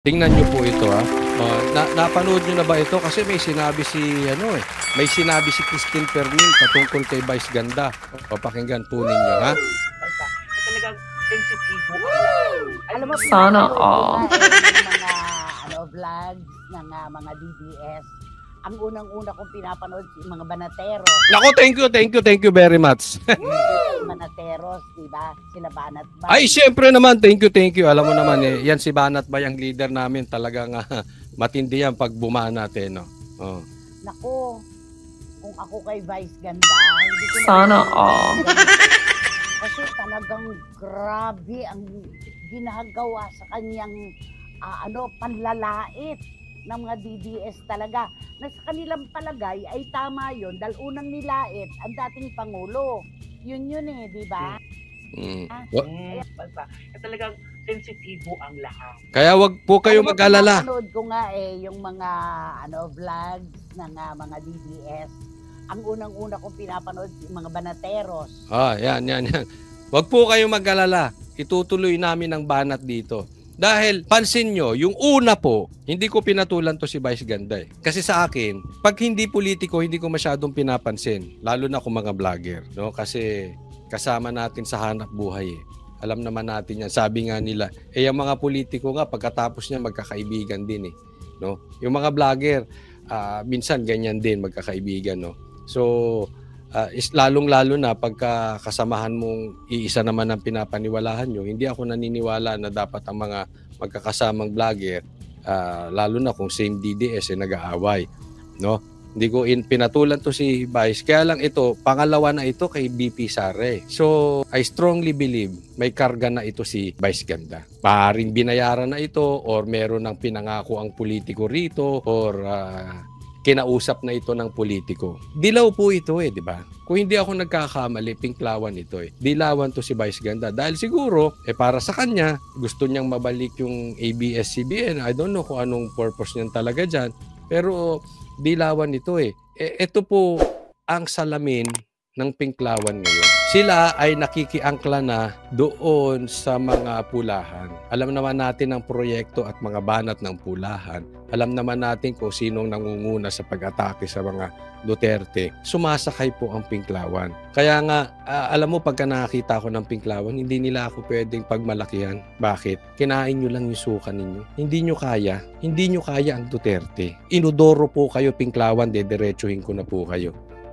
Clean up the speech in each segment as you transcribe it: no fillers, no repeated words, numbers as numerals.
Tingnan niyo po ito, napanood niyo na ba ito? Kasi may sinabi si may sinabi si Christine Fermin patungkol kay Vice Ganda. O pakinggan po ninyo, ha? Talagang sensitibo. Alam mo, Sana all. Yung mga vlogs ng mga DDS. Ang unang-una kong pinapanood yung mga Banateros. Nako, thank you very much. Banateros, diba? Sila Banat Bay. Ay, syempre naman, thank you. Alam mo naman yan si Banat Bay ang leader namin. Talagang matindi yan pag bumaan natin, no. Oh. Nako, kung ako kay Vice Ganda, hindi ko Sana kasi talagang grabe ang ginagawa sa kanyang panlalait ng mga DDS talaga. Na sa kanilang palagay ay tama yun dahil unang nilait ang dating Pangulo. Yun di ba? Talagang sensitibo ang lahat. Kaya wag po kayo mag-alala. Pinapanood ko nga yung mga vlogs ng mga DDS. Ang unang-una kong pinapanood yung mga Banateros. Yan. Wag po kayo mag-alala. Itutuloy namin ang banat dito. Dahil, pansin nyo, yung una po, hindi ko pinatulan to si Vice Ganda. Kasi sa akin, pag hindi politiko, hindi ko masyadong pinapansin. Lalo na kung mga vlogger. No? Kasi kasama natin sa hanap buhay. Alam naman natin yan. Sabi nga nila, yung mga politiko nga, pagkatapos niya, magkakaibigan din. No? Yung mga vlogger, minsan ganyan din, magkakaibigan. No? So, lalong-lalo na pagka kasamahan mong iisa naman ang pinapaniwalahan nyo, hindi ako naniniwala na dapat ang mga magkakasamang vlogger, lalo na kung same DDS, nag-aaway. No? Hindi ko pinatulan to si Vice. Kaya lang ito, pangalawa na ito kay BP Sara. So, I strongly believe may karga na ito si Vice Ganda. Maaaring binayaran na ito or meron ng pinangako ang politiko rito or kinausap na ito ng politiko. Dilaw po ito di ba? Kung hindi ako nagkakamali, pinklawan ito Dilawan to si Vice Ganda. Dahil siguro, para sa kanya, gusto niyang mabalik yung ABS-CBN. I don't know kung anong purpose niyan talaga dyan. Pero, dilawan ito Ito po ang salamin ng pinklawan ngayon. Sila ay nakikiangkla na doon sa mga pulahan. Alam naman natin ang proyekto at mga banat ng pulahan. Alam naman natin kung sinong nangunguna sa pag-atake sa mga Duterte. Sumasakay po ang pinklawan. Kaya nga, alam mo, pagka nakakita ko ng pinklawan, hindi nila ako pwedeng pagmalakihan. Bakit? Kinain nyo lang yung suka ninyo. Hindi nyo kaya. Hindi nyo kaya ang Duterte. Inodoro po kayo, pinklawan, dediretsuhin ko na po kayo.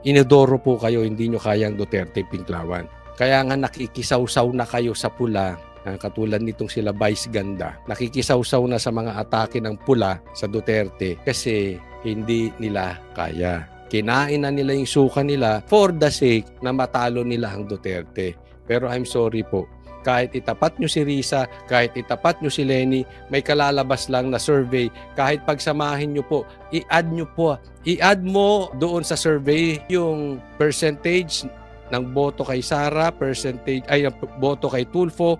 Inodoro po kayo, hindi nyo kayang Duterte pinklawan. Kaya nga nakikisaw-saw na kayo sa pula, katulad nitong sila Vice Ganda. Nakikisaw-saw na sa mga atake ng pula sa Duterte kasi hindi nila kaya. Kinain na nila yung suka nila for the sake na matalo nila ang Duterte. Pero I'm sorry po, kahit itapat nyo si Risa, kahit itapat nyo si Lenny, may kalalabas lang na survey. Kahit pagsamahin nyo po, i-add mo doon sa survey yung percentage ng boto kay Sara, boto kay Tulfo,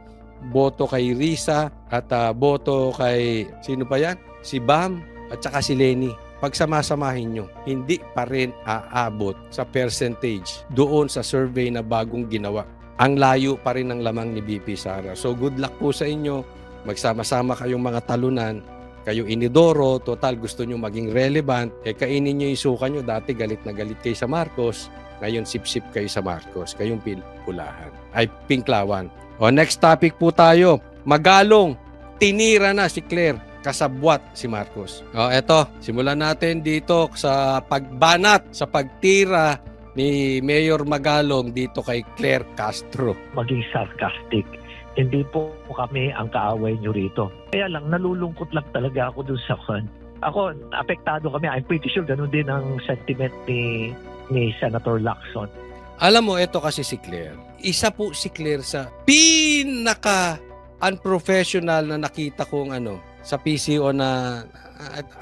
boto kay Risa, at boto kay, sino pa yan? Si Bam, at saka si Lenny. Pagsamasamahin nyo, hindi pa rin aabot sa percentage doon sa survey na bagong ginawa. Ang layo pa rin ng lamang ni BP Sara. So good luck po sa inyo. Magsama-sama kayong mga talunan. Kayo inidoro. Total, gusto nyo maging relevant. Kainin nyo yung suka nyo. Dati galit na galit kayo sa Marcos. Ngayon sip-sip kayo sa Marcos. Kayong pulahan. Ay, pinklawan. O, next topic po tayo. Magalong. Tinira na si Claire. Kasabwat si Marcos. O, eto. Simulan natin dito sa pagbanat, sa pagtira ni Mayor Magalong dito kay Claire Castro. Maging sarcastic. Hindi po kami ang kaaway nyo rito. Kaya lang, nalulungkot lang talaga ako dun sa kan. Ako, apektado kami. I'm pretty sure ganun din ang sentiment ni Senator Lacson. Alam mo, ito kasi si Claire. Isa po si Claire sa pinaka-unprofessional na nakita kong sa PCO na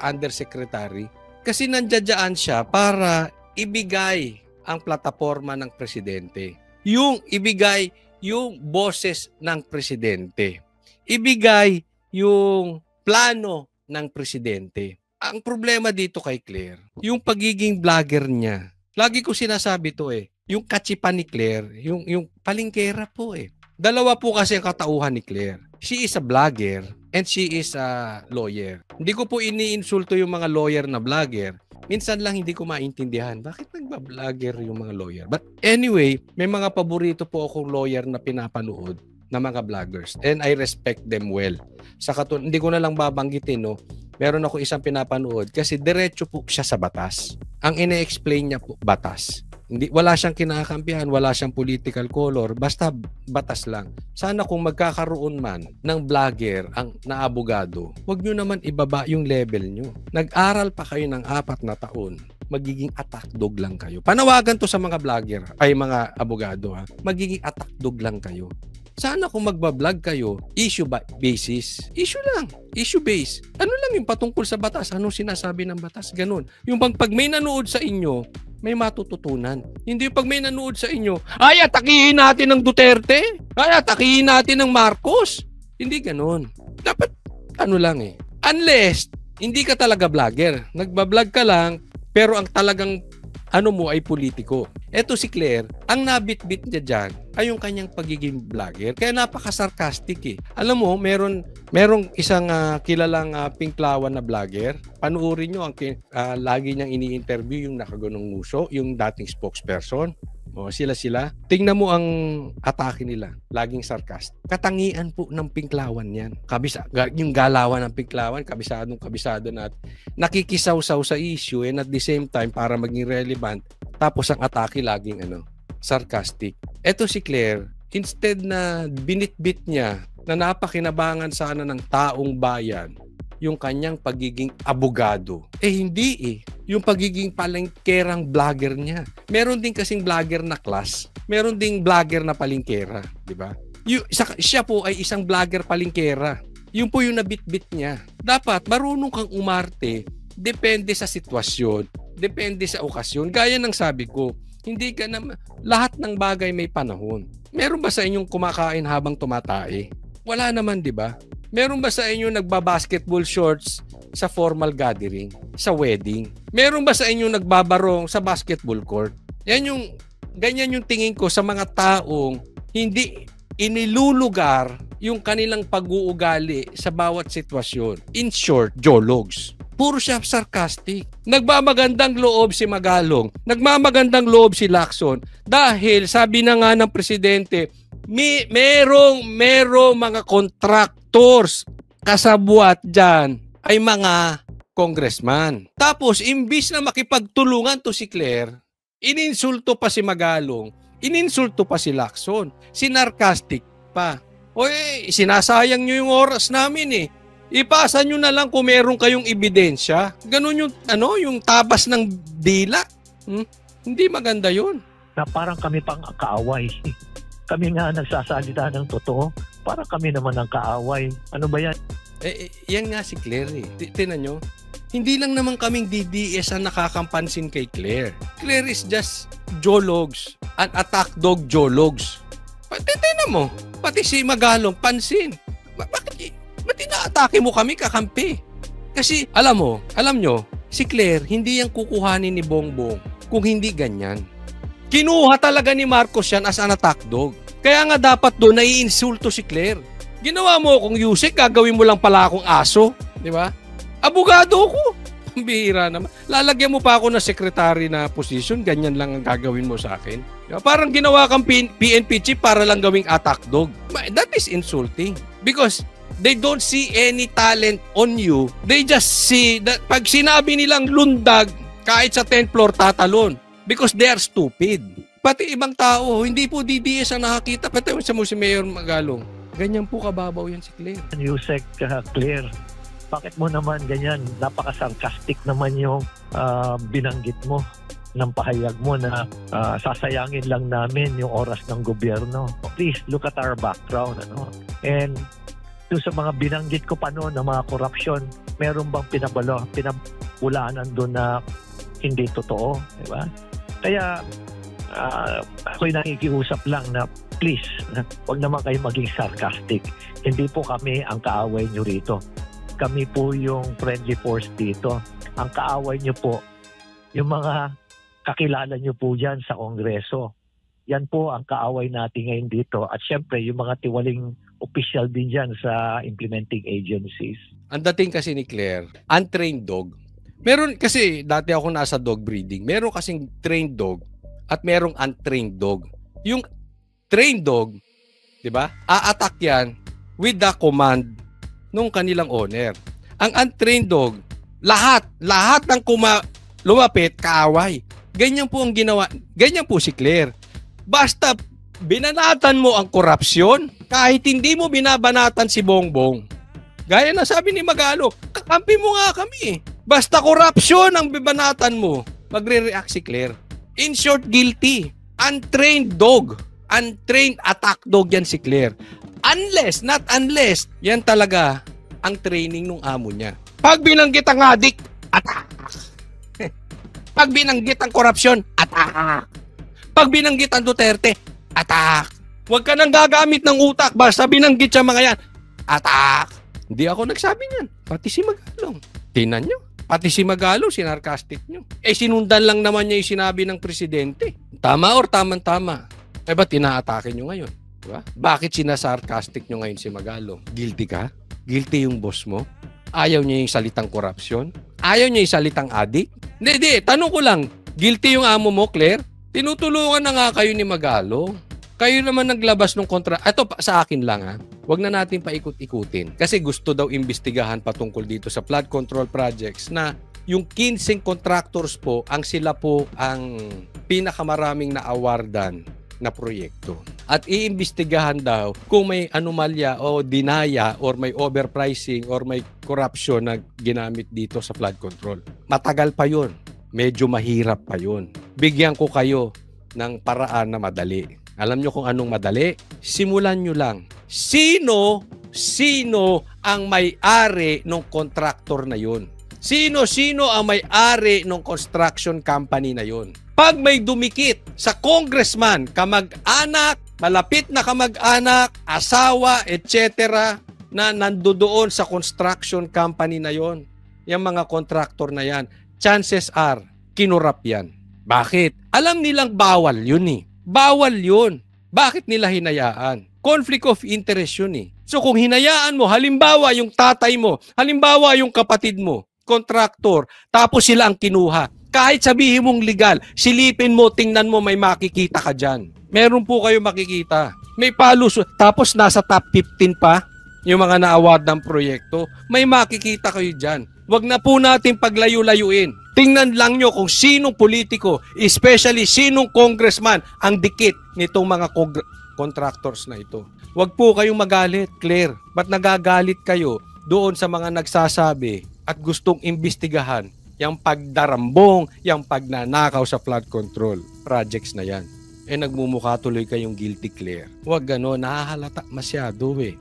undersecretary. Kasi nandiyan siya para ibigay ang plataforma ng presidente. Yung ibigay yung boses ng presidente. Ibigay yung plano ng presidente. Ang problema dito kay Claire, yung pagiging vlogger niya. Lagi ko sinasabi to yung katsipan ni Claire, yung palingkera po Dalawa po kasi ang katauhan ni Claire. She is a vlogger and she is a lawyer. Hindi ko po iniinsulto yung mga lawyer na vlogger. Minsan lang hindi ko maintindihan bakit nagba-vlogger yung mga lawyer. But anyway, may mga paborito po akong lawyer na pinapanood na mga vloggers and I respect them well. Hindi ko na lang babanggitin, no. Meron ako isang pinapanood kasi diretso po siya sa batas. Ang ine-explain niya po batas. Wala siyang kinakampihan, wala siyang political color, basta batas lang. Sana kung magkakaroon man ng vlogger na abogado, huwag nyo naman ibaba yung level nyo. Nag-aral pa kayo ng 4 na taon, magiging attack dog lang kayo. Panawagan to sa mga vlogger, ay mga abogado, ha. Magiging attack dog lang kayo. Sana kung magbablog kayo, issue basis. Issue lang. Issue base. Ano lang yung patungkol sa batas? Anong sinasabi ng batas? Ganun. Yung pag may nanood sa inyo, may matututunan. Hindi yung pag may nanood sa inyo, ay, atakihin natin ng Duterte. Ay, atakihin natin ng Marcos. Hindi ganun. Dapat, ano lang eh. Unless, hindi ka talaga vlogger. Nagbablog ka lang, pero ang talagang ano mo ay politiko. Eto si Claire, ang nabitbit niya dyan ay yung kanyang pagiging vlogger. Kaya napaka-sarcastic eh. Alam mo, merong isang kilalang pinklawan na vlogger. Panuorin nyo, lagi niyang ini-interview yung nakagunong nguso, yung dating spokesperson. O, sila. Tingnan mo ang atake nila. Laging sarcastic. Katangian po ng pinklawan yan. Yung galawan ng pinklawan, kabisado na nakikisaw-saw sa issue and at the same time para maging relevant. Tapos ang atake laging sarcastic. Eto si Claire, instead na binitbit niya na napakinabangan sana ng taong bayan yung kanyang pagiging abogado. Hindi eh. Yung pagiging palengkerang vlogger niya. Meron din kasing vlogger na class. Meron ding vlogger na palengkera. Diba? Siya po ay isang vlogger palengkera. Yun po yung nabitbit niya. Dapat marunong kang umarte. Depende sa sitwasyon. Depende sa okasyon. Gaya ng sabi ko, hindi ka na lahat ng bagay may panahon. Meron ba sa inyong kumakain habang tumatae? Wala naman, di ba? Meron ba sa inyo nagba-basketball shorts sa formal gathering, sa wedding? Meron ba sa inyo nagbabarong sa basketball court? Ganyan yung tingin ko sa mga taong hindi inilulugar yung kanilang pag-uugali sa bawat sitwasyon. In short, jologs. Puro siya sarcastic. Nagmamagandang loob si Magalong. Nagmamagandang loob si Lacson. Dahil sabi na nga ng presidente, merong mga contractors kasabwat dyan ay mga congressman. Tapos, imbis na makipagtulungan to si Claire, ininsulto pa si Magalong, ininsulto pa si Lacson, sinarcastic pa. Oy, sinasayang nyo yung oras namin eh. Ipasa nyo na lang kung meron kayong ebidensya. Ganun yung tabas ng dila. Hindi maganda yun. Na parang kami pang kaaway. Kami nga nagsasalita ng totoo. Parang kami naman ang kaaway. Ano ba yan? Yan nga si Claire eh. Tinan nyo. Hindi lang naman kaming DDS ang nakakampansin kay Claire. Claire is just jologs. An attack dog jologs. Tinan mo. Pati si Magalong, pansin. Ba't inaatake mo kami kakampi? Kasi, alam nyo, si Claire, hindi yan kukuhanin ni Bongbong kung hindi ganyan. Kinuha talaga ni Marcos yan as an attack dog. Kaya nga dapat doon naiinsulto si Claire. Ginawa mo akong Yusek, gagawin mo lang pala akong aso. Di ba? Abogado ko. Bihira naman. Lalagyan mo pa ako na secretary na position, ganyan lang ang gagawin mo sa akin. Diba? Parang ginawa kang PNP chief para lang gawing attack dog. That is insulting. Because they don't see any talent on you. They just see that pag sinabi nilang lundag, kahit sa 10th floor tatalon. Because they are stupid. Pati ibang tao, hindi po DDS ang nakakita. Pati sa mo si Mayor Magalong. Ganyan po kababaw yan si Claire. Yusek, Claire, bakit mo naman ganyan? Napaka-sarcastic naman yung binanggit mo ng pahayag mo na sasayangin lang namin yung oras ng gobyerno. Please look at our background. And doon sa mga binanggit ko pa noon na mga korupsyon, meron bang pinabulaanan doon na hindi totoo? Diba? Kaya ako'y nakikiusap lang na please, huwag naman kayo maging sarcastic. Hindi po kami ang kaaway nyo rito. Kami po yung friendly force dito. Ang kaaway nyo po, yung mga kakilala nyo po dyan sa Kongreso. Yan po ang kaaway natin ngayon dito. At syempre, yung mga tiwaling official din dyan sa implementing agencies. Ang dating kasi ni Claire, untrained dog. Meron kasi, dati ako nasa dog breeding, meron kasing trained dog at merong untrained dog. Yung trained dog, di ba, a-attack yan with the command nung kanilang owner. Ang untrained dog, lahat ng lumapit, kaaway. Ganyan po ang ginawa, ganyan po si Claire. Basta binanatan mo ang korupsyon, kahit hindi mo binabanatan si Bongbong. Gaya na sabi ni Magalo, kakampi mo nga kami. Basta korupsyon ang bibanatan mo, magre-react si Claire. In short, guilty. Untrained dog. Untrained attack dog yan si Claire. Not unless, yan talaga ang training ng amo niya. Pag binanggit ang adik, attack. Pag binanggit ang korupsyon, attack. Pag binanggit ang Duterte, attack. Huwag ka nang gagamit ng utak, basta binanggit siya mga yan, attack. Hindi ako nagsabi niyan. Pati si Magalong. Tinan nyo. Pati si Magalong, sinarcastic nyo. Sinundan lang naman niya yung sinabi ng presidente. Tama or tamang-tama? Ba't inaatake nyo ngayon? Diba? Bakit sinasarcastic nyo ngayon si Magalong? Guilty ka? Guilty yung boss mo? Ayaw niya yung salitang korupsyon? Ayaw niya yung salitang adik? Hindi. Tanong ko lang, guilty yung amo mo, Claire? Tinutulungan na nga kayo ni Magalong. Kayo naman naglabas ng kontra. Ito sa akin lang ha. Huwag na natin paikot-ikutin. Kasi gusto daw imbestigahan patungkol dito sa flood control projects na yung 15 contractors po, sila po ang pinakamaraming na-awardan na proyekto. At iimbestigahan daw kung may anomalya o dinaya or may overpricing or may corruption na ginamit dito sa flood control. Matagal pa yun. Medyo mahirap pa yun. Bigyan ko kayo ng paraan na madali. Alam nyo kung anong madali? Simulan nyo lang. Sino ang may-ari ng contractor na yun? Sino ang may-ari ng construction company na yun? Pag may dumikit sa congressman, kamag-anak, malapit na kamag-anak, asawa, etc. na nandoon sa construction company na yon, yung mga contractor na yan, chances are, kinurap yan. Bakit? Alam nilang bawal yun eh. Bawal yun. Bakit nila hinayaan? Conflict of interest yun eh. So kung hinayaan mo, halimbawa yung tatay mo, halimbawa yung kapatid mo, contractor, tapos sila ang kinuha. Kahit sabihin mong legal, silipin mo, tingnan mo, may makikita ka dyan. Meron po kayo makikita. May palus, tapos nasa top 15 pa yung mga na-award ng proyekto. May makikita kayo dyan. Huwag na po natin paglayo-layuin. Tingnan lang nyo kung sinong politiko, especially sinong congressman ang dikit nitong mga contractors na ito. Huwag po kayong magalit, Claire. Ba't nagagalit kayo doon sa mga nagsasabi at gustong imbestigahan yung pagdarambong, yung pagnanakaw sa flood control projects na yan? Nagmumukha tuloy kayong guilty, Claire. Huwag gano'n, nahahalata masyado eh.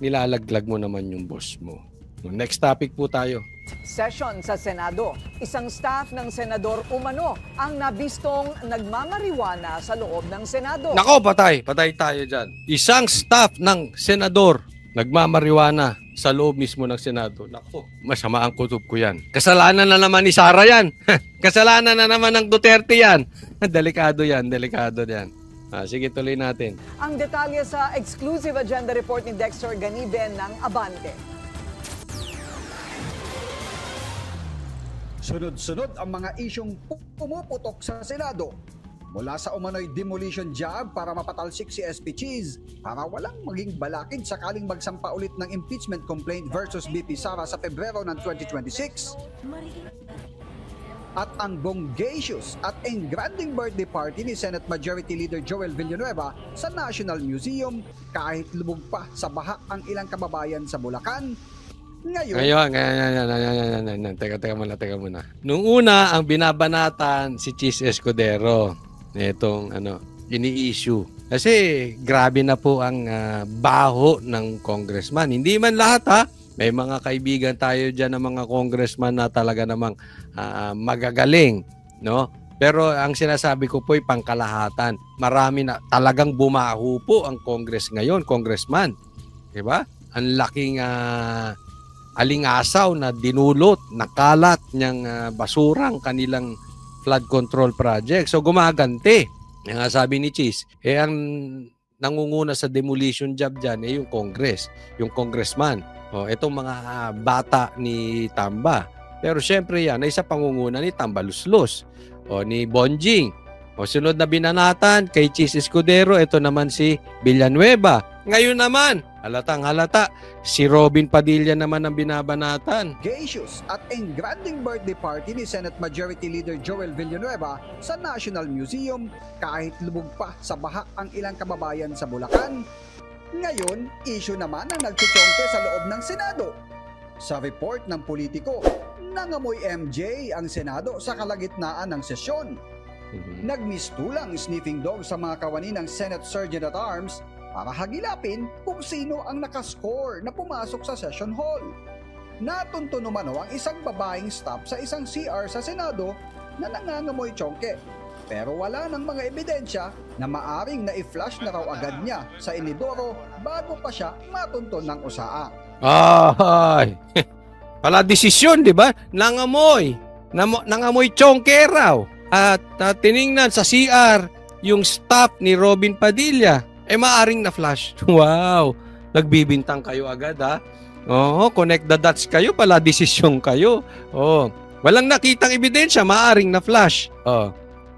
Nilalaglag mo naman yung boss mo. Next topic po tayo. Session sa Senado. Isang staff ng senador umano ang nabistong nagmamariwana sa loob ng Senado. Nako, patay tayo dyan. Isang staff ng senador nagmamariwana sa loob mismo ng Senado. Nako, masama ang kutob ko yan. Kasalanan na naman ni Sara yan. Kasalanan na naman ng Duterte yan. Delikado yan. Sige, tuloy natin. Ang detalye sa exclusive agenda report ni Dexter Ganiben ng Abante. Sunod-sunod ang mga isyong pumuputok sa Senado. Mula sa umano'y demolition job para mapatalsik si SP Cheese para walang maging balakid sakaling magsampa ulit ng impeachment complaint versus BP Sara sa Pebrero ng 2026. At ang bonggacious at engranding birthday party ni Senate Majority Leader Joel Villanueva sa National Museum kahit lubog pa sa baha ang ilang kababayan sa Bulacan. Ngayon. Teka muna. Nung una, ang binabanatan si Cheese Escudero. Itong ini-issue. Kasi grabe na po ang baho ng congressman. Hindi man lahat ha. May mga kaibigan tayo dyan ng mga congressman na talaga namang magagaling. No? Pero ang sinasabi ko po ay pangkalahatan. Marami na talagang bumaho po ang congressman. Diba? Ang laking alingasaw na dinulot, nakalat niyang basurang kanilang flood control project. So gumaganti. Yung nga sabi ni Cheese, ang nangunguna sa demolition job dyan yung Congress, yung congressman. Itong mga bata ni Tamba. Pero syempre yan ay sa pangunguna ni Tamba Luslos ni Bonjing. Sunod na binanatan kay Cheese Escudero, ito naman si Villanueva. Ngayon naman, halatang halata, si Robin Padilla naman ang binabanatan. Gay-issues at engranding birthday party ni Senate Majority Leader Joel Villanueva sa National Museum kahit lubog pa sa baha ang ilang kababayan sa Bulacan. Ngayon, issue naman ang nagtutsongke sa loob ng Senado. Sa report ng politiko, nangamoy MJ ang Senado sa kalagitnaan ng sesyon. Nagmistulang sniffing dog sa mga kawani ng Senate Sergeant at Arms para hagilapin kung sino ang nakascore na pumasok sa session hall. Natunto naman ang isang babaeng staff sa isang CR sa Senado na nangangamoy tsongke. Pero wala ng mga ebidensya na maaring na-i-flash na raw agad niya sa inidoro bago pa siya matunton ng usaa. Ay! Pala desisyon, di ba? Nangamoy. Nangamoy tsongke raw. At tiningnan sa CR yung staff ni Robin Padilla. Maaring na-flash. Wow! Nagbibintang kayo agad, ha? Connect the dots kayo, pala desisyon kayo. Walang nakitang ebidensya, maaring na-flash.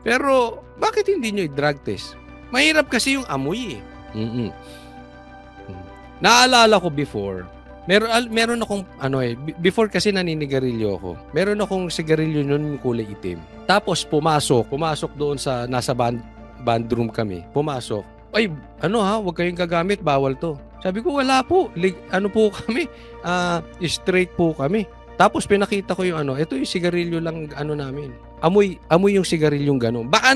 Pero, bakit hindi nyo i-drug test? Mahirap kasi yung amoy, Naalala ko before, meron akong, before kasi naninigarilyo ako. Meron akong sigarilyo nun yung kulay itim. Tapos pumasok doon sa, nasa bandroom kami. Pumasok. Ay, huwag kayong gagamit, bawal to. Sabi ko, wala po. Po kami? Straight po kami. Tapos pinakita ko yung ito yung sigarilyo lang namin. Amoy yung sigarilyong gano'n. Baka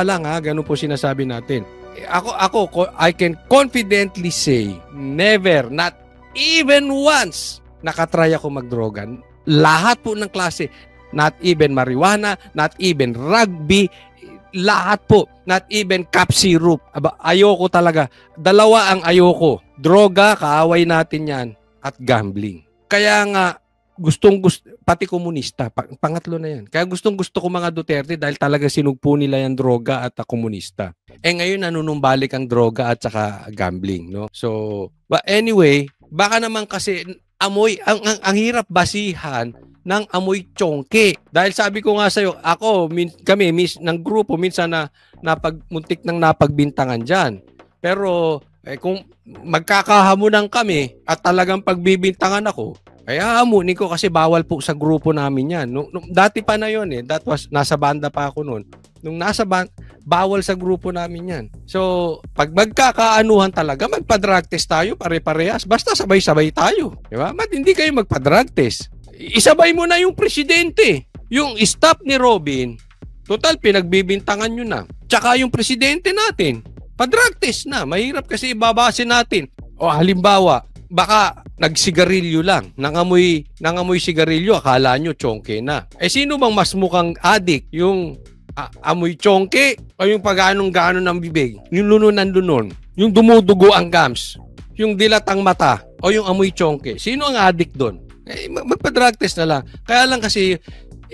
lang gano'n po sinasabi natin. Ako, I can confidently say, never, not even once, nakatry ako magdroga. Lahat po ng klase, not even marijuana, not even rugby, lahat po, not even cap syrup. Ayoko talaga. Dalawa ang ayoko. Droga, kaaway natin yan, at gambling. Kaya nga, pati komunista, pangatlo na yan. Kaya gusto ko mga Duterte dahil talaga sinugpo nila yung droga at komunista. Ngayon nanunumbalik ang droga at saka gambling, no? So, but anyway, baka naman kasi amoy, ang hirap basihan ng amoy tsongke. Dahil sabi ko nga sa'yo, kami ng grupo, minsan muntik nang napagbintangan dyan. Pero, kung magkakahamunan kami at talagang pagbibintangan ako, kaya hamunin ko kasi bawal po sa grupo namin yan. Dati pa na yun That was, nasa banda pa ako noon. Nung nasa bawal sa grupo namin yan. So, pag magkakaanuhan talaga, magpa-drug test tayo, pare-parehas. Basta sabay-sabay tayo. Diba? Hindi kayo magpa-drug test. Isabay mo na yung presidente. Yung staff ni Robin, total, pinagbibintangan nyo na. Tsaka yung presidente natin, pa-drug test na. Mahirap kasi ibabase natin. Halimbawa, baka nagsigarilyo lang. Nangamoy sigarilyo, akala nyo tsongke na. Sino bang mas mukhang addict? Yung amoy tsongke o yung pag-anong-gaano ng bibig? Yung lunon. Yung dumudugo ang gums? Yung dilat ang mata? O yung amoy tsongke? Sino ang addict doon? Magpa-drug test na lang. Kaya lang kasi,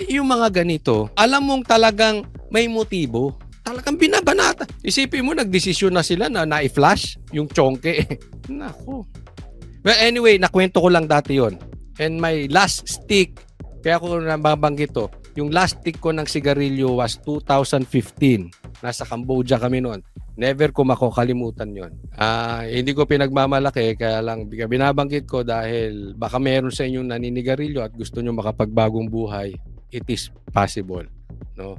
yung mga ganito, alam mong talagang may motibo. Talagang binabanata. Isipin mo, nagdesisyon na sila na na-flash yung tsongke. Naku. Well, anyway, nakwento ko lang dati yon. And my last stick, kaya ko nababanggit to, yung last stick ko ng sigarilyo was 2015. Nasa Cambodia kami noon. Never ko makakalimutan yon. Hindi ko pinagmamalaki, kaya lang binabanggit ko dahil baka meron sa inyong naninigarilyo at gusto nyo makapagbagong buhay. It is possible. No?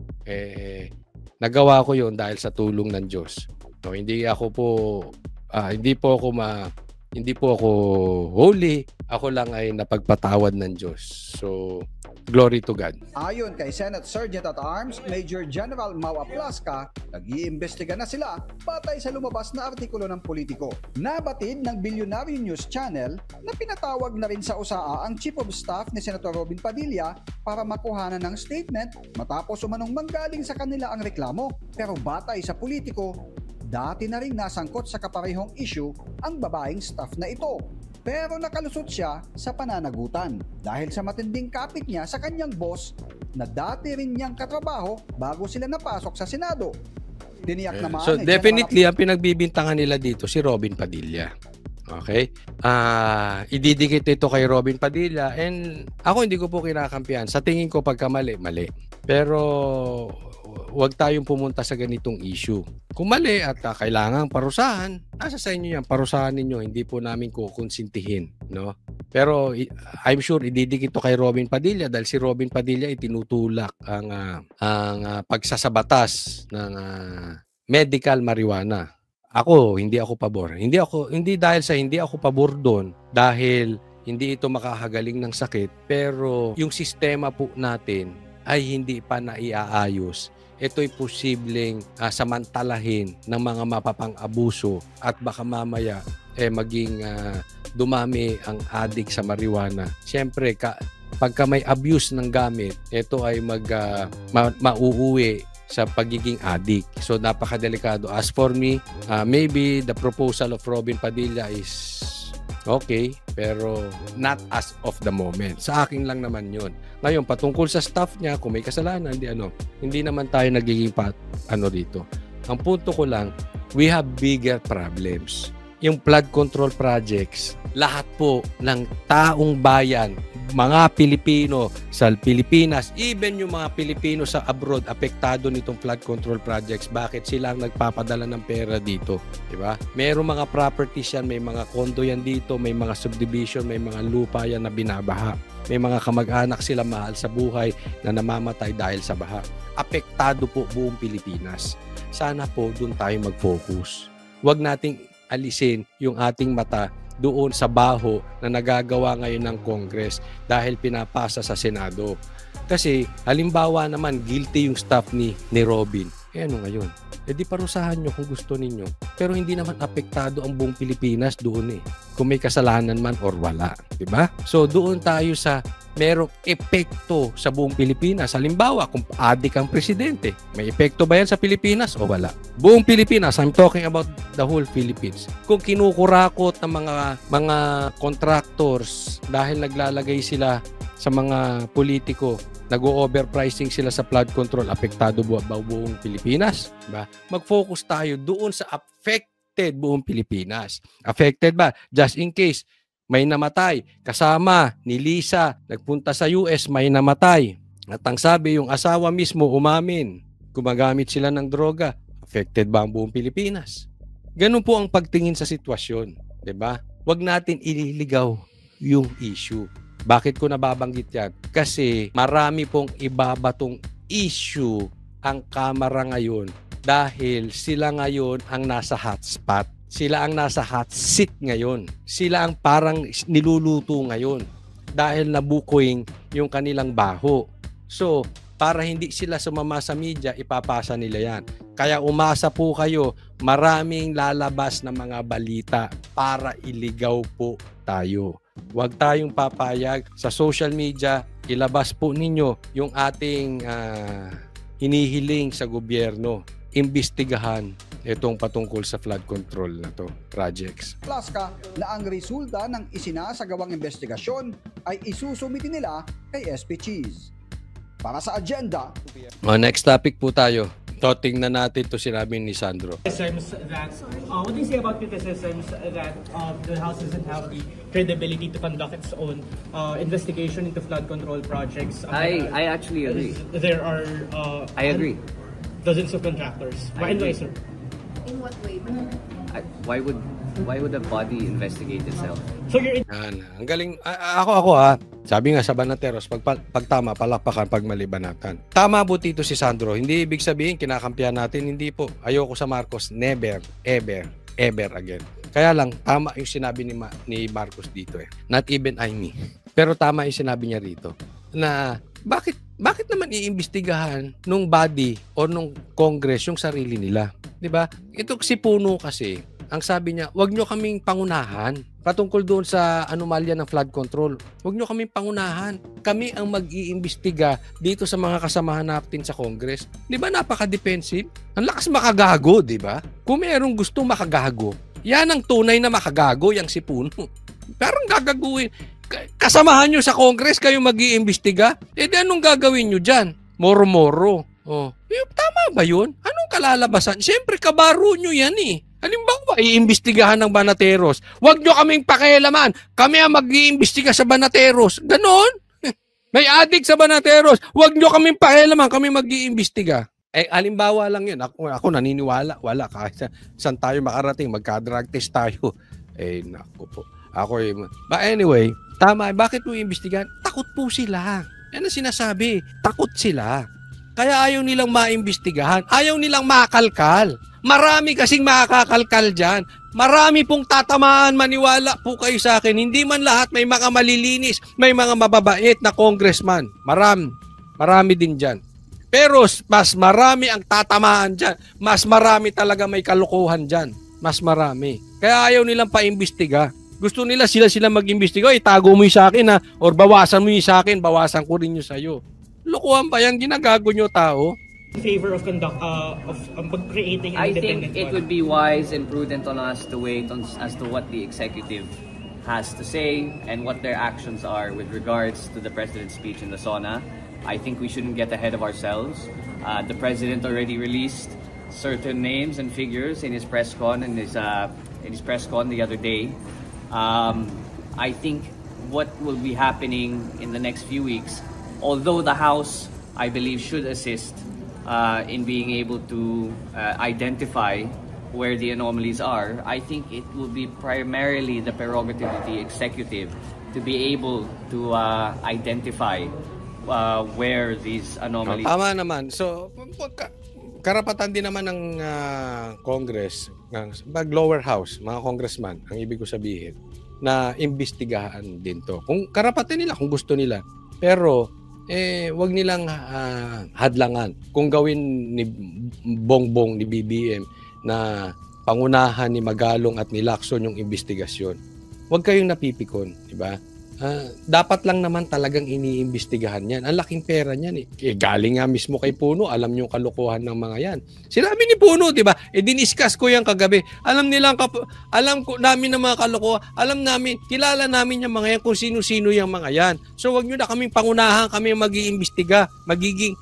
Nagawa ko yon dahil sa tulong ng Diyos. No, hindi po ako holy. Ako lang ay napagpatawad ng Diyos. So, glory to God. Ayon kay Senate Sergeant at Arms, Major General Mau Aplasca, nag-iimbestiga na sila batay sa lumabas na artikulo ng politiko. Nabatid ng Billionaire News Channel na pinatawag na rin sa USAA ang Chief of Staff ni Senator Robin Padilla para makuhanan ng statement matapos umanong manggaling sa kanila ang reklamo. Pero batay sa politiko, dati na rin nasangkot sa kaparehong issue ang babaeng staff na ito. Pero nakalusot siya sa pananagutan dahil sa matinding kapit niya sa kanyang boss na dati rin niyang katrabaho bago sila napasok sa Senado. Tiniyak naman So ni definitely ang pinagbibintangan nila dito si Robin Padilla. Okay? Ididikit ito kay Robin Padilla, and ako hindi ko po kinakampihan. Sa tingin ko pagka mali. Pero huwag tayong pumunta sa ganitong issue. Kung mali at kailangan parusahan, nasa sa inyo yan, parusahan ninyo, hindi po namin kukonsintihin, no? Pero I'm sure ididikit ito kay Robin Padilla dahil si Robin Padilla itinutulak ang pagsasabatas ng medical marijuana. Hindi ako pabor. Hindi dahil sa hindi ako pabor doon dahil hindi ito makakagaling ng sakit, pero yung sistema po natin ay hindi pa naiaayos. Ito'y posibleng samantalahin ng mga mapapang-abuso at baka mamaya maging dumami ang addict sa marijuana. Siyempre, pagka may abuse ng gamit, ito ay mauuwi sa pagiging addict. So, napakadelikado. As for me, maybe the proposal of Robin Padilla is okay, pero not as of the moment. Sa akin lang naman yun. Ngayon, patungkol sa staff niya, kung may kasalanan, hindi naman tayo nagiging dito. Ang punto ko lang, we have bigger problems. Yung flood control projects, lahat po ng taong bayan, mga Pilipino sa Pilipinas, even yung mga Pilipino sa abroad, apektado nitong flood control projects. Bakit sila ang nagpapadala ng pera dito? Diba? Mayroong mga properties yan, may mga kondo yan dito, may mga subdivision, may mga lupa yan na binabaha. May mga kamag-anak sila mahal sa buhay na namamatay dahil sa baha. Apektado po buong Pilipinas. Sana po doon tayo mag-focus. Huwag nating alisin yung ating mata doon sa baho na nagagawa ngayon ng Congress dahil pinapasa sa Senado. Kasi halimbawa naman guilty yung staff ni Robin. Ano ngayon? Di parusahan nyo kung gusto ninyo. Pero hindi naman apektado ang buong Pilipinas doon kung may kasalanan man or wala. Diba? So doon tayo sa merong epekto sa buong Pilipinas. Halimbawa, kung adik ang presidente, may epekto ba yan sa Pilipinas o wala? Buong Pilipinas, I'm talking about the whole Philippines. Kung kinukurakot ng mga contractors dahil naglalagay sila sa mga politiko, nag-overpricing sila sa flood control, apektado ba buong Pilipinas? Diba? Mag-focus tayo doon sa affected buong Pilipinas. Affected ba? Just in case, may namatay. Kasama ni Lisa, nagpunta sa US, may namatay. At ang sabi, yung asawa mismo umamin, gumagamit sila ng droga. Affected ba ang buong Pilipinas? Ganun po ang pagtingin sa sitwasyon. Diba? Huwag natin ililigaw yung issue. Bakit ko nababanggit yan? Kasi marami pong ibabatong issue ang Kamara ngayon dahil sila ngayon ang nasa hotspot. Sila ang nasa hot seat ngayon. Sila ang parang niluluto ngayon dahil nabukoing yung kanilang baho. So, para hindi sila sumama sa media, ipapasa nila yan. Kaya umasa po kayo, maraming lalabas na mga balita para iligaw po tayo. Huwag tayong papayag sa social media, ilabas po ninyo yung ating hinihiling sa gobyerno. Imbestigahan itong patungkol sa flood control na to projects. Plaska na ang resulta ng isinasagawang investigasyon ay isusumiti nila kay SP Cheese. Para sa agenda, Next topic po tayo. Tingnan natin to sinabi ni Sandro. Criticisms that, what do you say about criticisms that the House doesn't have the credibility to conduct its own investigation into flood control projects? I actually agree. There are I agree. Dozens of contractors. Why, sir? In what way? Why would a body investigate itself? So you're Yan. Ang galing. Ako ha. Sabi nga sa Banateros, pag tama, palakpakan, pag mali banatan. Tama po dito si Sandro. Hindi ibig sabihin, kinakampihan natin. Hindi po. Ayoko sa Marcos. Never, ever again. Kaya lang, tama yung sinabi ni Marcos dito Not even me. Pero tama yung sinabi niya rito. Na, bakit naman iimbestigahan nung body o nung Congress yung sarili nila? 'Di ba? Ito si Puno kasi, ang sabi niya, wag nyo kaming pangunahan patungkol doon sa anomalya ng flood control. Wag nyo kaming pangunahan. Kami ang mag-iimbestiga dito sa mga kasamahan natin sa Congress. 'Di ba napaka-defensive? Ang lakas makagago, 'di ba? Kung mayroong gusto makagago, yan ang tunay na makagago, yang si Puno. Parang gagaguhin. Kasamahan nyo sa Congress, kayo mag-iimbestiga? Di anong gagawin nyo dyan? Moro-moro. Oh, tama ba yun? Anong kalalabasan? Siyempre, kabaro nyo yan eh. Halimbawa, iimbestigahan ng Banateros. Huwag nyo kaming pakialaman. Kami ang mag-iimbestiga sa Banateros. Ganon? May adik sa Banateros. Huwag nyo kaming pakialaman. Kami mag-iimbestiga. Halimbawa lang yun. Ako naniniwala. Wala. Kahit saan tayo makarating, magka-drug test tayo. Naku po. But anyway, tama. Bakit mo iimbestigahan? Takot po sila. Yan ang sinasabi. Takot sila. Kaya ayaw nilang maimbestigahan. Ayaw nilang makalkal. Marami kasing makakakalkal dyan. Marami pong tatamaan, maniwala po kayo sa akin. Hindi man lahat, may mga malilinis, may mga mababait na congressman. Marami din dyan. Pero mas marami ang tatamaan dyan. Mas marami talaga may kalukuhan dyan. Mas marami. Kaya ayaw nilang paimbestiga. Gusto nila sila mag-imbestiga. Itago mo yung sa akin ha. Or bawasan mo yung sa akin, bawasan ko rin yung sa'yo. Lukuhan pa yan, ginagago nyo tao. In favor of creating an I independent think it would be wise and prudent on us to wait as to what the executive has to say and what their actions are with regards to the president's speech in the SONA. I think we shouldn't get ahead of ourselves. The president already released certain names and figures in his press con the other day. I think what will be happening in the next few weeks, although the House, I believe, should assist in being able to identify where the anomalies are, I think it will be primarily the prerogative of the executive to be able to identify where these anomalies... Tama naman. So, karapatan din naman ng Congress, ng lower house, mga congressman, ang ibig ko sabihin, na imbestigahan din to. Kung karapatan nila, kung gusto nila. Pero, wag nilang hadlangan. Kung gawin ni Bongbong, ni BBM, na pangunahan ni Magalong at ni Lacson yung investigasyon, wag kayong napipikon, di ba? Dapat lang naman talagang iniimbestigahan yan. Ang laking pera niyan eh. Galing nga mismo kay Puno, alam niyo kalukuhan ng mga yan. Sinabi ni Puno, di ba? Diniscuss ko yan kagabi. Alam ko namin ng mga kalukuhan. Alam namin, kilala namin yung mga yan kung sino-sino yung mga yan. So wag niyo na kaming pangunahan, kami mag-iimbestiga. Magiging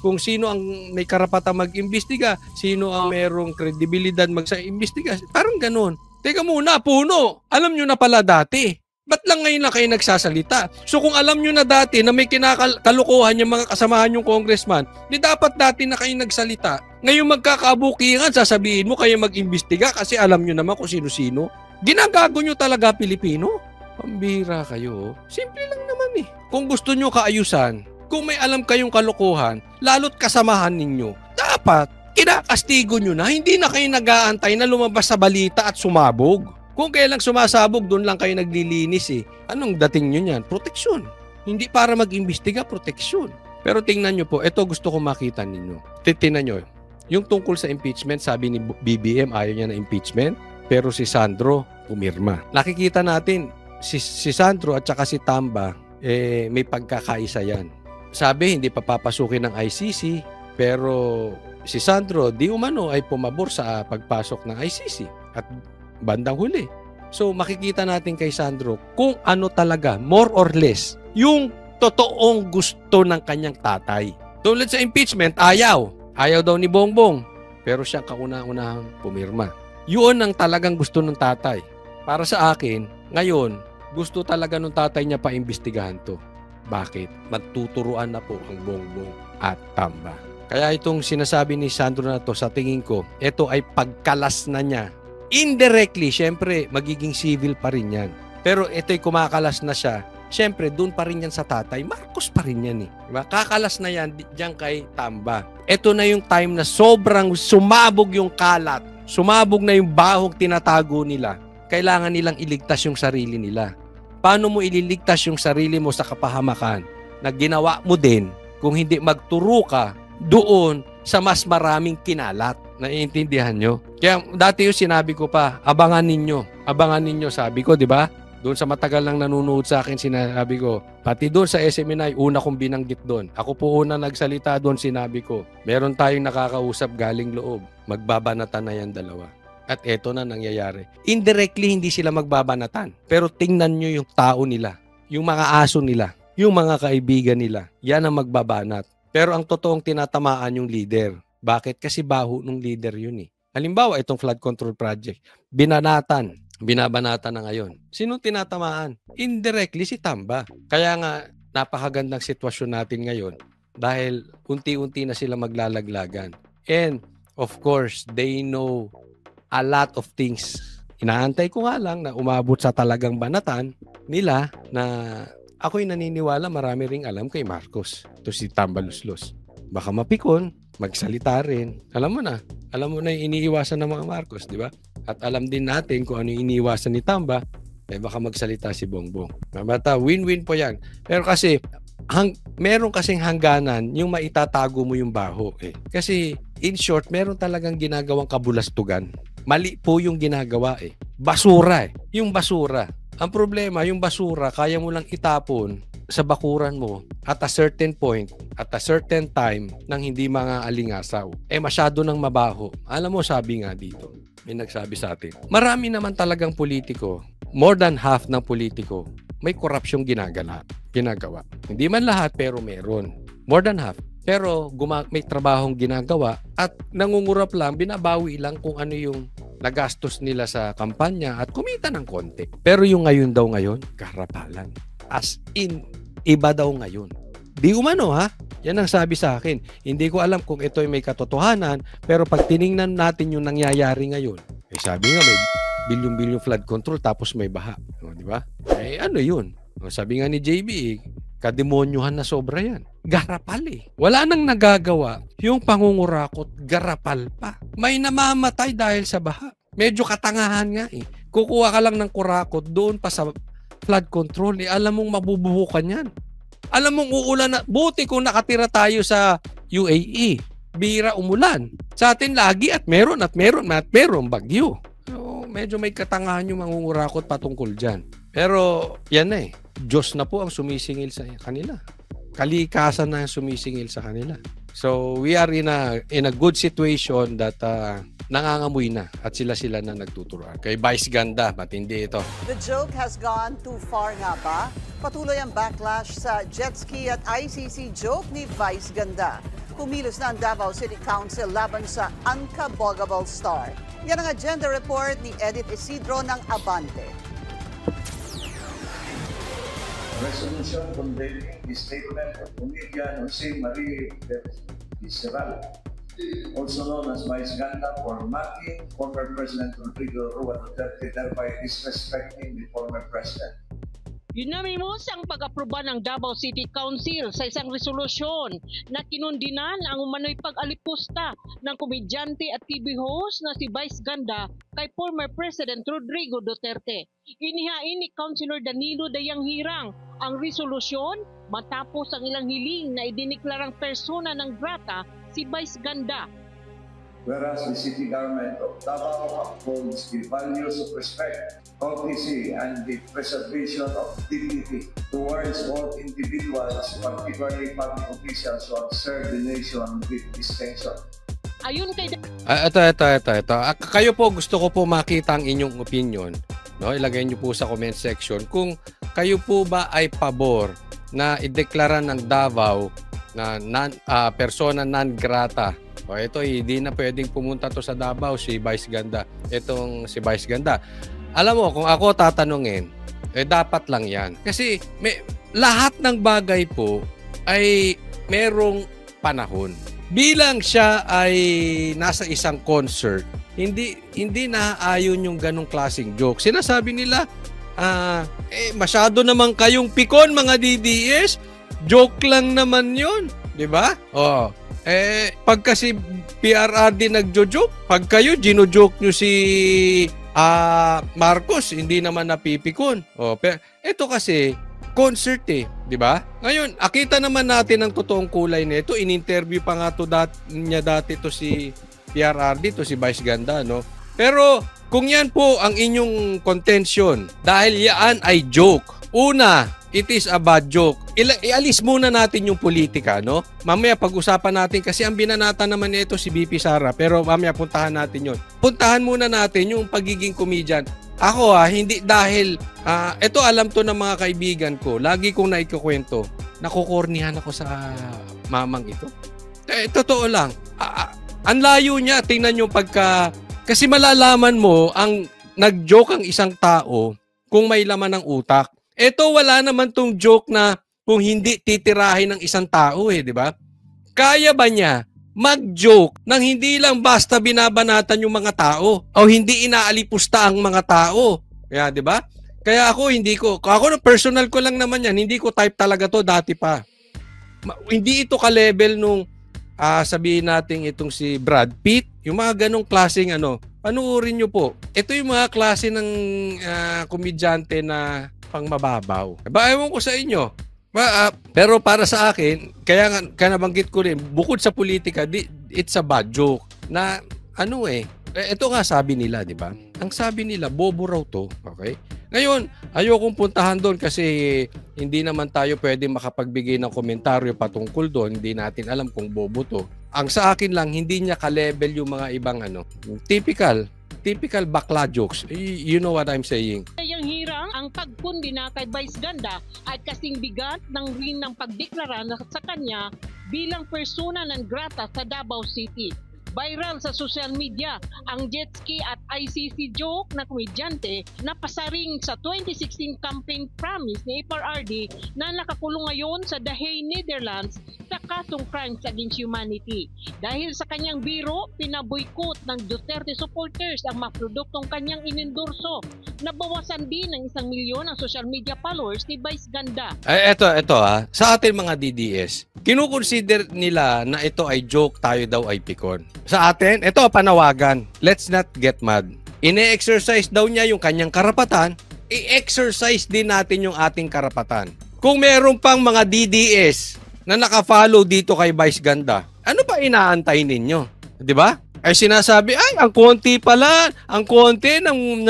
kung sino ang may karapatang mag-imbestiga, sino ang merong kredibilidad mag-imbestiga. Parang ganun. Teka muna, Puno, alam niyo na pala dati. Ba't lang ngayon na kayo nagsasalita? So kung alam nyo na dati na may kinakalukuhan yung mga kasamahan yung congressman, di dapat dati na kayo nagsalita. Ngayon magkakabukingan, sasabihin mo kayo mag-imbestiga kasi alam nyo naman kung sino-sino. Ginagago nyo talaga Pilipino? Pambira kayo. Simple lang naman eh. Kung gusto nyo kaayusan, kung may alam kayong kalukuhan, lalo't kasamahan ninyo, dapat kinakastigo nyo na, hindi na kayo nag-aantay na lumabas sa balita at sumabog. Kung kailang sumasabog, doon lang kayo naglilinis eh. Anong dating nyo yan? Proteksyon. Hindi para mag-imbestiga, proteksyon. Pero tingnan nyo po, ito gusto ko makita ninyo. Tingnan nyo, yung tungkol sa impeachment, sabi ni BBM, ayaw niya na impeachment, pero si Sandro, pumirma. Nakikita natin, si Sandro at saka si Tamba, may pagkakaisa yan. Sabi, hindi pa papasukin ng ICC, pero si Sandro, di umano ay pumabor sa pagpasok ng ICC. At bandang huli. So makikita natin kay Sandro kung ano talaga, more or less, yung totoong gusto ng kanyang tatay. Tulad sa impeachment, ayaw daw ni Bongbong. Pero siya kauna-unahang pumirma. Yun ang talagang gusto ng tatay. Para sa akin, ngayon, gusto talaga ng tatay niya paimbestigahan to. Bakit? Magtuturuan na po ang Bongbong at Tamba. Kaya itong sinasabi ni Sandro na to, sa tingin ko, ito ay pagkalas na niya. Indirectly, syempre, magiging civil pa rin yan. Pero ito'y kumakalas na siya. Syempre, doon pa rin yan sa tatay. Marcos pa rin yan eh. Diba? Kakalas na yan diyan kay Tamba. Ito na yung time na sobrang sumabog yung kalat. Sumabog na yung bahong tinatago nila. Kailangan nilang iligtas yung sarili nila. Paano mo ililigtas yung sarili mo sa kapahamakan na ginawa mo din kung hindi magturo ka doon sa mas maraming kinalat? Naiintindihan nyo? Kaya dati yung sinabi ko pa, abangan ninyo, sabi ko, di ba? Doon sa matagal nang nanonood sa akin, sinabi ko, pati doon sa SMNI, una kong binanggit doon. Ako po una nagsalita doon, sinabi ko, meron tayong nakakausap galing loob. Magbabanatan na yan dalawa. At eto na nangyayari. Indirectly, hindi sila magbabanatan. Pero tingnan nyo yung tao nila, yung mga aso nila, yung mga kaibigan nila. Yan ang magbabanat. Pero ang totoong tinatamaan yung leader. Bakit? Kasi baho nung leader yun eh. Halimbawa, itong flood control project, binabanatan na ngayon. Sino tinatamaan? Indirectly si Tamba. Kaya nga, napakagandang sitwasyon natin ngayon dahil unti-unti na sila maglalaglagan. And of course, they know a lot of things. Inaantay ko nga lang na umabot sa talagang banatan nila na ako'y naniniwala marami ring alam kay Marcos. Ito si Tamba Luslos. Baka mapikon, magsalita rin. Alam mo na yung iniiwasan ng mga Marcos, di ba? At alam din natin kung ano yung iniiwasan ni Tamba, baka magsalita si Bongbong. Bata, win-win po yan. Pero kasi, meron kasing hangganan yung maitatago mo yung baho. Kasi, in short, meron talagang ginagawang kabulastugan. Mali po yung ginagawa Basura Yung basura. Ang problema, yung basura, kaya mo lang itapon sa bakuran mo at a certain point, at a certain time, nang hindi mga alingasaw. Masyado nang mabaho. Alam mo, sabi nga dito, may nagsabi sa atin, marami naman talagang politiko, more than half ng politiko, may korupsyong ginagawa. Hindi man lahat, pero meron. More than half. Pero may trabahong ginagawa at nangungurap lang, binabawi lang kung ano yung nagastos nila sa kampanya at kumita ng konti. Pero yung ngayon, karapalan. As in, iba daw ngayon. Di umano ha? Yan ang sabi sa akin. Hindi ko alam kung ito ay may katotohanan, pero pag tiningnan natin yung nangyayari ngayon, sabi nga may bilyon-bilyon flood control tapos may baha. Di ba? Ano yun? Sabi nga ni JB, kademonyohan na sobra yan. Garapal Wala nang nagagawa. Yung pangungurakot, garapal pa. May namamatay dahil sa baha. Medyo katangahan nga Kukuha ka lang ng kurakot doon pa sa flood control. Alam mong mabubuhukan yan. Alam mong uulan na. Buti kung nakatira tayo sa UAE. Bira umulan. Sa atin lagi at meron bagyo. So, medyo may katangahan yung mangungurakot patungkol dyan. Pero yan Diyos na po ang sumisingil sa kanila. Kalikasan na ang sumisingil sa kanila. So we are in a good situation that nangangamoy na at sila na nagtuturuan. Kay Vice Ganda, matindi ito. The joke has gone too far nga ba? Patuloy ang backlash sa jet ski at ICC joke ni Vice Ganda. Kumilos na ang Davao City Council laban sa Unkabogable Star. Yan ang agenda report ni Edith Isidro ng Abante. Resolution condemning the statement of comedian Jose Marie Visceral, also known as Vice Ganda, for mocking former President Rodrigo Roa Duterte, thereby disrespecting the former president. Unanimous ang pag-aproba ng Davao City Council sa isang resolusyon na kinundinan ang umano'y pag-alipusta ng komedyante at TV host na si Vice Ganda kay former President Rodrigo Duterte. Inihain ni Councilor Danilo Dayanghirang ang resolusyon matapos ang ilang hiling na idineklarang persona ng grata si Vice Ganda. Whereas the city government of Davao upholds the values of respect, courtesy, and the preservation of dignity towards all individuals, particularly public officials who have served the nation with distinction. Ayun kay Ito. Kayo po, gusto ko po makita ang inyong opinion. No, ilagay niyo po sa comment section kung kayo po ba ay pabor na ideklara ng Davao na persona non grata. Ito, hindi na pwedeng pumunta to sa Davao si Vice Ganda. Itong si Vice Ganda. Alam mo, kung ako tatanungin, dapat lang yan. Kasi lahat ng bagay po ay merong panahon. Bilang siya ay nasa isang concert, hindi naaayon yung ganong klaseng joke. Sinasabi nila, masyado naman kayong pikon mga DDS. Joke lang naman yun. Diba? Pag kasi PRRD nagjo-joke, pag kayo gino-joke nyo si Marcos, hindi naman napipikon. Pero ito kasi concert di ba? Ngayon, akita naman natin ang totoong kulay nito. In-interview pa nga niya dati to si PRRD, to si Vice Ganda, no? Pero kung yan po ang inyong contention, dahil yan ay joke. Una, it is a bad joke. Ialis muna natin yung politika, no? Mamaya pag-usapan natin kasi ang binanata naman nito si BP Sara, pero mamaya puntahan natin yon. Puntahan muna natin yung pagiging comedian. Ako hindi dahil ito alam to ng mga kaibigan ko. Lagi kong naikukwento. nakukornihan ako sa mamang ito. Totoo lang. Ang layo niya. Tingnan nyo kasi malalaman mo ang nag-joke ang isang tao kung may laman ng utak. Ito wala naman tong joke na kung hindi titirahin ng isang tao di ba? Kaya ba niya mag-joke nang hindi lang basta binabanatan yung mga tao o hindi inaalipusta ang mga tao. Kaya, di ba? Kaya ako personal ko lang naman yan, hindi ko type talaga to dati pa. Hindi ito ka-level nung sabihin natin itong si Brad Pitt, yung mga ganong klaseng panuorin nyo po. Ito yung mga klase ng komedyante na pangmababaw. Diba, ewan ko sa inyo. Pero para sa akin, kaya nabanggit ko rin, bukod sa politika, it's a bad joke na ito nga sabi nila, di ba? Ang sabi nila, bobo raw to. Okay? Ngayon, ayokong puntahan doon kasi hindi naman tayo pwede makapagbigay ng komentaryo patungkol doon. Hindi natin alam kung bobo to. Ang sa akin lang, hindi niya ka-level yung mga ibang typical bakla jokes. You know what I'm saying? Kayang hirang ang pagkundina kay Vice Ganda at kasing bigat ng rin ng pagdeklara sa kanya bilang persona non grata sa Davao City. Viral sa social media ang jet ski at ICC joke na komedyante na pasaring sa 2016 campaign promise ni FRRD na nakakulong ngayon sa The Hague, Netherlands sa kasong crimes against humanity. Dahil sa kanyang biro, pinaboykot ng Duterte supporters ang mga produktong kanyang inendorso. Nabawasan din ng 1 milyon ang social media followers ni Vice Ganda. Ito sa atin mga DDS, kinukonsider nila na ito ay joke, tayo daw ay pikon. Sa atin, ito panawagan. Let's not get mad. Ine-exercise daw niya yung kanyang karapatan, i-exercise din natin yung ating karapatan. Kung meron pang mga DDS na naka-follow dito kay Vice Ganda, ano pa inaantay ninyo? 'Di ba? Ay sinasabi, ang konti pala, ang konti ng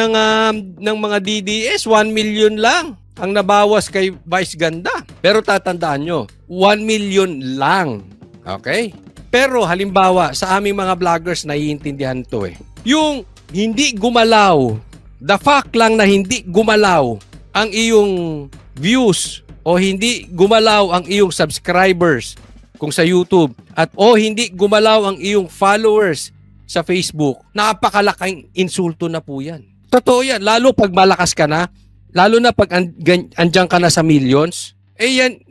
mga DDS, 1 million lang ang nabawas kay Vice Ganda. Pero tatandaan nyo, 1 million lang. Okay? Pero halimbawa, sa aming mga vloggers, naiintindihan to Yung hindi gumalaw, the fact lang na hindi gumalaw ang iyong views o hindi gumalaw ang iyong subscribers kung sa YouTube at hindi gumalaw ang iyong followers sa Facebook, napakalaking insulto na po yan. Totoo yan, lalo pag malakas ka na, lalo na pag andyan ka na sa millions. Yan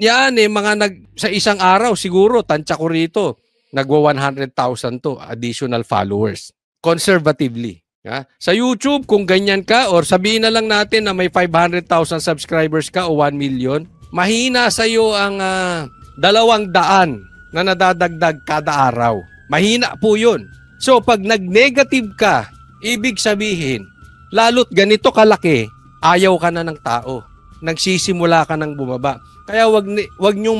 sa isang araw siguro, tansya ko rito, nagwa 100,000 to additional followers. Conservatively. Sa YouTube, kung ganyan ka, or sabihin na lang natin na may 500,000 subscribers ka o 1 million, mahina sa'yo ang 200 na nadadagdag kada araw. Mahina po yun. So, pag nag-negative ka, ibig sabihin, lalo't ganito kalaki, ayaw ka na ng tao. Nagsisimula ka ng bumaba. Kaya wag nyong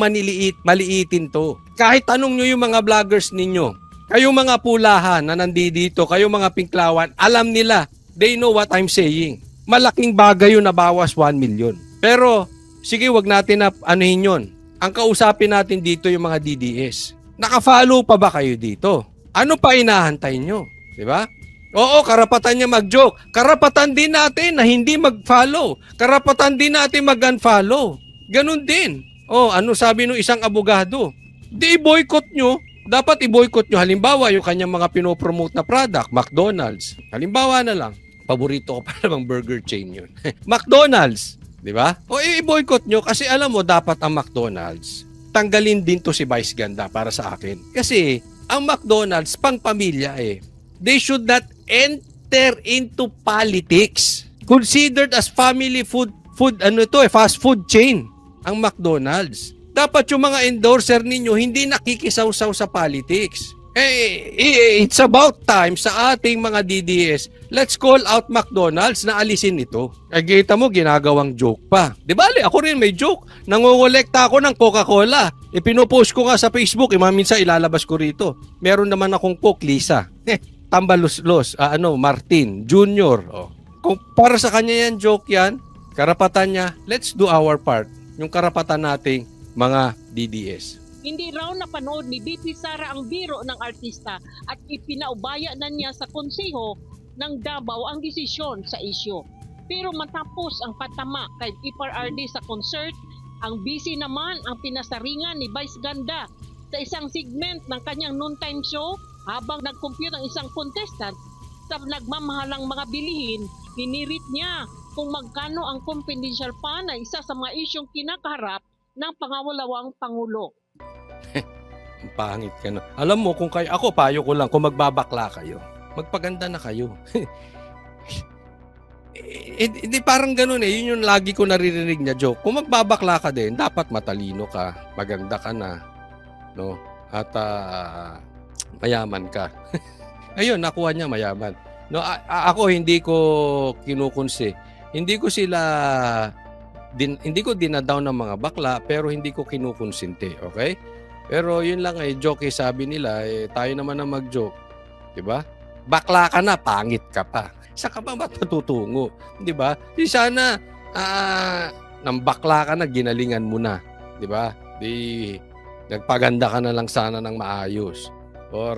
maliitin to. Kahit tanong nyo yung mga vloggers ninyo, kayong mga pulahan na nandito, kayong mga pinklawan, alam nila, they know what I'm saying. Malaking bagay yun na bawas 1 million. Pero, sige, wag natin na anuhin yun. Ang kausapin natin dito yung mga DDS. Naka-follow pa ba kayo dito? Ano pa inahantay nyo? Diba? Oo, karapatan niya mag-joke. Karapatan din natin na hindi mag-follow. Karapatan din natin mag-unfollow. Ganun din. Ano sabi ng isang abogado? Di i-boycott nyo. Dapat i-boycott nyo. Halimbawa, yung kanyang mga pinopromote na product, McDonald's. Halimbawa na lang. Paborito ko pa namang burger chain yun. McDonald's. Di ba? I-boycott nyo kasi alam mo, dapat ang McDonald's. Tanggalin din to si Vice Ganda para sa akin. Kasi ang McDonald's, pang pamilya They should not enter into politics. Considered as family food fast food chain ang McDonald's. Dapat yung mga endorser ninyo hindi nakikisaw-saw sa politics. It's about time sa ating mga DDS. Let's call out McDonald's na alisin ito. Kita mo, ginagawang joke pa. Di ba, ako rin may joke. Nangongolekta ako ng Coca-Cola. Pinopost ko nga sa Facebook. Minsan ilalabas ko rito. Meron naman akong Coke, Lisa. Tambalos-los. Martin, Junior. Kung para sa kanya yan, joke yan, karapatan niya, let's do our part. Yung karapatan nating mga DDS. Hindi raw napanood ni BP Sara ang biro ng artista at ipinaubaya na niya sa konseho ng Davao ang desisyon sa isyu. Pero matapos ang patama kay FRRD sa concert, Ang busy naman ang pinasaringan ni Vice Ganda sa isang segment ng kanyang noontime show habang nag-compute ang isang contestant sa nagmamahalang mga bilihin, hinirit niya kung magkano ang confidential fund na isa sa mga isyong kinakaharap ng pangawalawang Pangulo. Ang pangit ka na. Alam mo, kung kayo, ako payo ko lang, kung magbabakla kayo, magpaganda na kayo. Hindi parang ganun eh. Yun yung lagi ko naririnig na joke. Kung magbabakla ka din, dapat matalino ka, maganda ka na, no? At mayaman ka. Ayun, nakuha niya mayaman. No, ako hindi ko kinukunsi. Hindi ko dinadown ng mga bakla, pero hindi ko kinukonsinti, okay? Pero yun lang eh, joke eh, sabi nila, eh, tayo naman ang mag-joke. 'Di ba? Bakla ka na, pangit ka pa. Saan ka ba matutungo? 'Di ba? Di sana nang bakla ka na, ginalingan mo na, 'di ba? Di nagpaganda ka na lang sana ng maayos. Or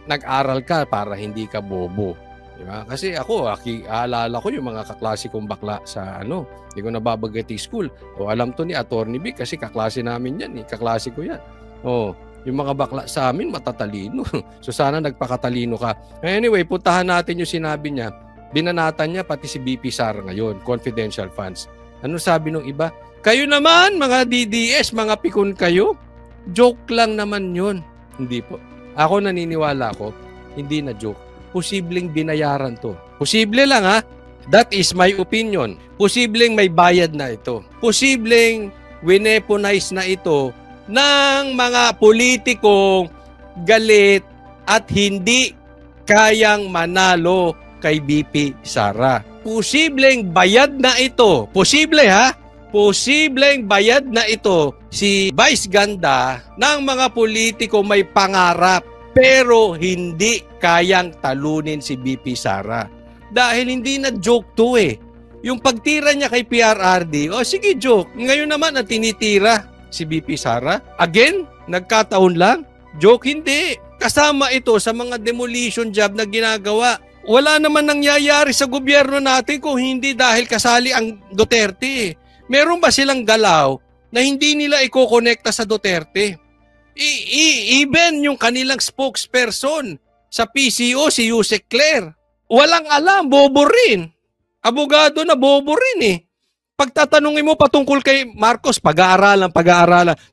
nag-aral ka para hindi ka bobo. 'Di ba? Kasi ako, aalala ko yung mga kaklase kong bakla sa hindi ko nababagati school. O alam to ni Attorney Vic kasi kaklase namin 'yan, kaklase ko 'yan. Yung mga bakla sa amin matatalino. So sana nagpakatalino ka. Anyway, puntahan natin yung sinabi niya. Binanatan niya pati si BP Sara ngayon, confidential funds. Ano sabi nung iba? Kayo naman, mga DDS, mga pikon kayo. Joke lang naman yun. Hindi po. Ako naniniwala ko, hindi na joke. Posibleng binayaran to. Posible lang ha. That is my opinion. Posibleng may bayad na ito. Posibleng wineponize na ito ng mga politikong galit at hindi kayang manalo kay BP Sara. Posibleng bayad na ito. Posible ha? Posibleng bayad na ito si Vice Ganda ng mga politiko may pangarap pero hindi kayang talunin si BP Sara. Dahil hindi na joke to eh. Yung pagtira niya kay PRRD, sige joke. Ngayon naman ang tinitira si BP Sara. Again, nagkataon lang. Joke hindi. Kasama ito sa mga demolition job na ginagawa. Wala naman nangyayari sa gobyerno natin kung hindi dahil kasali ang Duterte. Meron ba silang galaw na hindi nila iko-connecta sa Duterte? Even yung kanilang spokesperson sa PCO, si Yusek Claire, walang alam, bobo rin. Abogado na bobo rin eh. Pagtatanungin mo patungkol kay Marcos, pag-aaralan.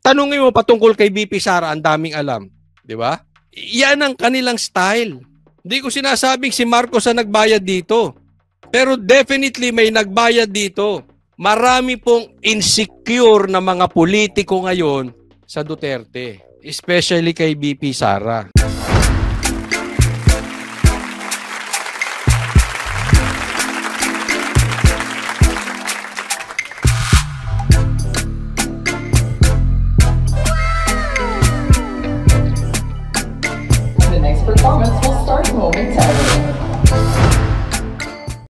Tanungin mo patungkol kay BP Sara, ang daming alam. Di ba? Yan ang kanilang style. Hindi ko sinasabing si Marcos ang nagbayad dito. Pero definitely may nagbayad dito. Marami pong insecure na mga politiko ngayon sa Duterte. Especially kay BP Sara. Performance will start momentarily.